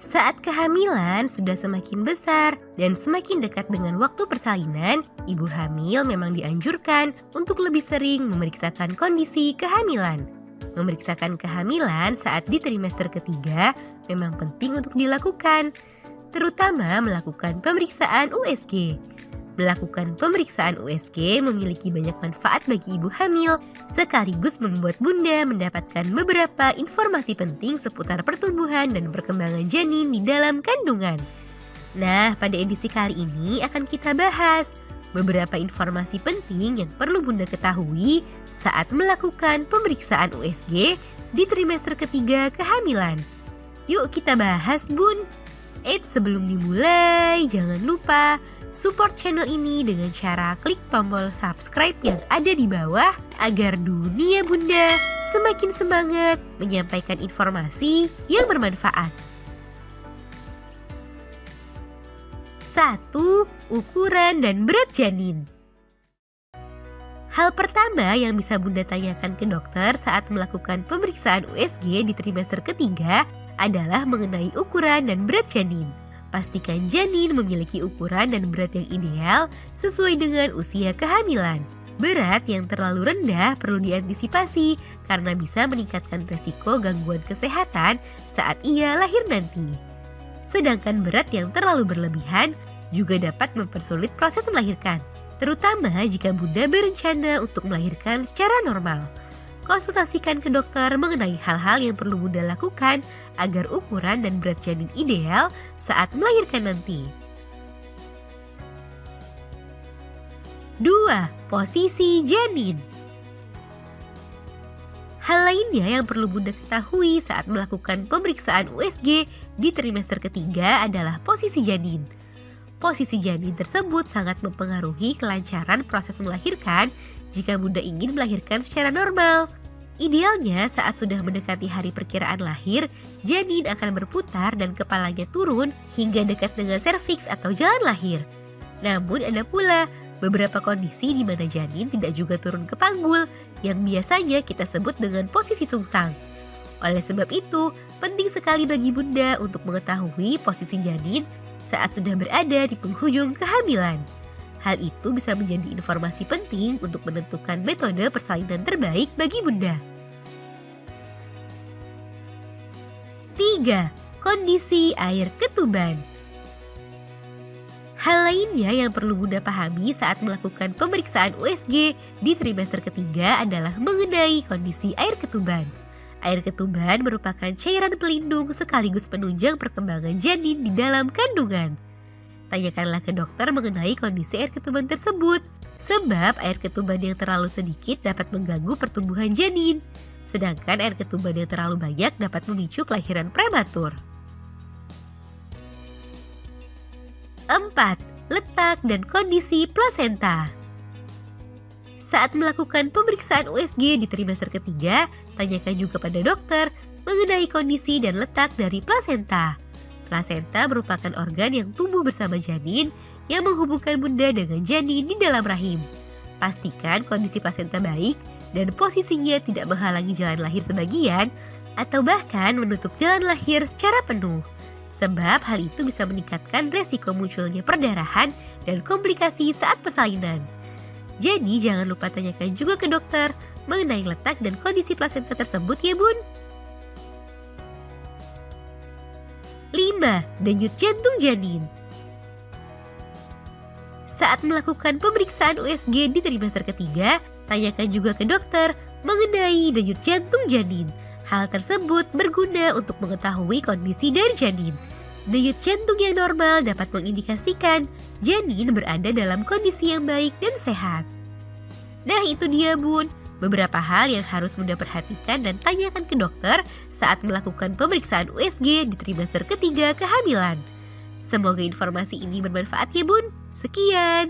Saat kehamilan sudah semakin besar dan semakin dekat dengan waktu persalinan, ibu hamil memang dianjurkan untuk lebih sering memeriksakan kondisi kehamilan. Memeriksakan kehamilan saat di trimester ketiga memang penting untuk dilakukan, terutama melakukan pemeriksaan USG. Melakukan pemeriksaan USG memiliki banyak manfaat bagi ibu hamil, sekaligus membuat bunda mendapatkan beberapa informasi penting seputar pertumbuhan dan perkembangan janin di dalam kandungan. Nah, pada edisi kali ini akan kita bahas beberapa informasi penting yang perlu bunda ketahui saat melakukan pemeriksaan USG di trimester ketiga kehamilan. Yuk kita bahas, bun! Sebelum dimulai, jangan lupa support channel ini dengan cara klik tombol subscribe yang ada di bawah agar dunia bunda semakin semangat menyampaikan informasi yang bermanfaat. 1. Ukuran dan berat janin. Hal pertama yang bisa bunda tanyakan ke dokter saat melakukan pemeriksaan USG di trimester ketiga adalah mengenai ukuran dan berat janin. Pastikan janin memiliki ukuran dan berat yang ideal sesuai dengan usia kehamilan. Berat yang terlalu rendah perlu diantisipasi karena bisa meningkatkan resiko gangguan kesehatan saat ia lahir nanti. Sedangkan berat yang terlalu berlebihan juga dapat mempersulit proses melahirkan, terutama jika bunda berencana untuk melahirkan secara normal. Konsultasikan ke dokter mengenai hal-hal yang perlu bunda lakukan agar ukuran dan berat janin ideal saat melahirkan nanti. 2. Posisi janin. Hal lainnya yang perlu bunda ketahui saat melakukan pemeriksaan USG di trimester ketiga adalah posisi janin. Posisi janin tersebut sangat mempengaruhi kelancaran proses melahirkan jika bunda ingin melahirkan secara normal. Idealnya saat sudah mendekati hari perkiraan lahir, janin akan berputar dan kepalanya turun hingga dekat dengan serviks atau jalan lahir. Namun ada pula beberapa kondisi di mana janin tidak juga turun ke panggul yang biasanya kita sebut dengan posisi sungsang. Oleh sebab itu, penting sekali bagi bunda untuk mengetahui posisi janin saat sudah berada di penghujung kehamilan. Hal itu bisa menjadi informasi penting untuk menentukan metode persalinan terbaik bagi bunda. 3. Kondisi air ketuban. Hal lainnya yang perlu bunda pahami saat melakukan pemeriksaan USG di trimester ketiga adalah mengenai kondisi air ketuban. Air ketuban merupakan cairan pelindung sekaligus penunjang perkembangan janin di dalam kandungan. Tanyakanlah ke dokter mengenai kondisi air ketuban tersebut, sebab air ketuban yang terlalu sedikit dapat mengganggu pertumbuhan janin, sedangkan air ketuban yang terlalu banyak dapat memicu kelahiran prematur. 4. Letak dan kondisi plasenta. Saat melakukan pemeriksaan USG di trimester ketiga, tanyakan juga pada dokter mengenai kondisi dan letak dari plasenta. Plasenta merupakan organ yang tumbuh bersama janin yang menghubungkan bunda dengan janin di dalam rahim. Pastikan kondisi plasenta baik dan posisinya tidak menghalangi jalan lahir sebagian atau bahkan menutup jalan lahir secara penuh. Sebab hal itu bisa meningkatkan resiko munculnya perdarahan dan komplikasi saat persalinan. Jadi jangan lupa tanyakan juga ke dokter mengenai letak dan kondisi plasenta tersebut ya bun. 5. Denyut jantung janin. Saat melakukan pemeriksaan USG di trimester ketiga, tanyakan juga ke dokter mengenai denyut jantung janin. Hal tersebut berguna untuk mengetahui kondisi dari janin. Denyut jantung yang normal dapat mengindikasikan janin berada dalam kondisi yang baik dan sehat. Nah itu dia bun, beberapa hal yang harus bunda perhatikan dan tanyakan ke dokter saat melakukan pemeriksaan USG di trimester ketiga kehamilan. Semoga informasi ini bermanfaat ya bun. Sekian.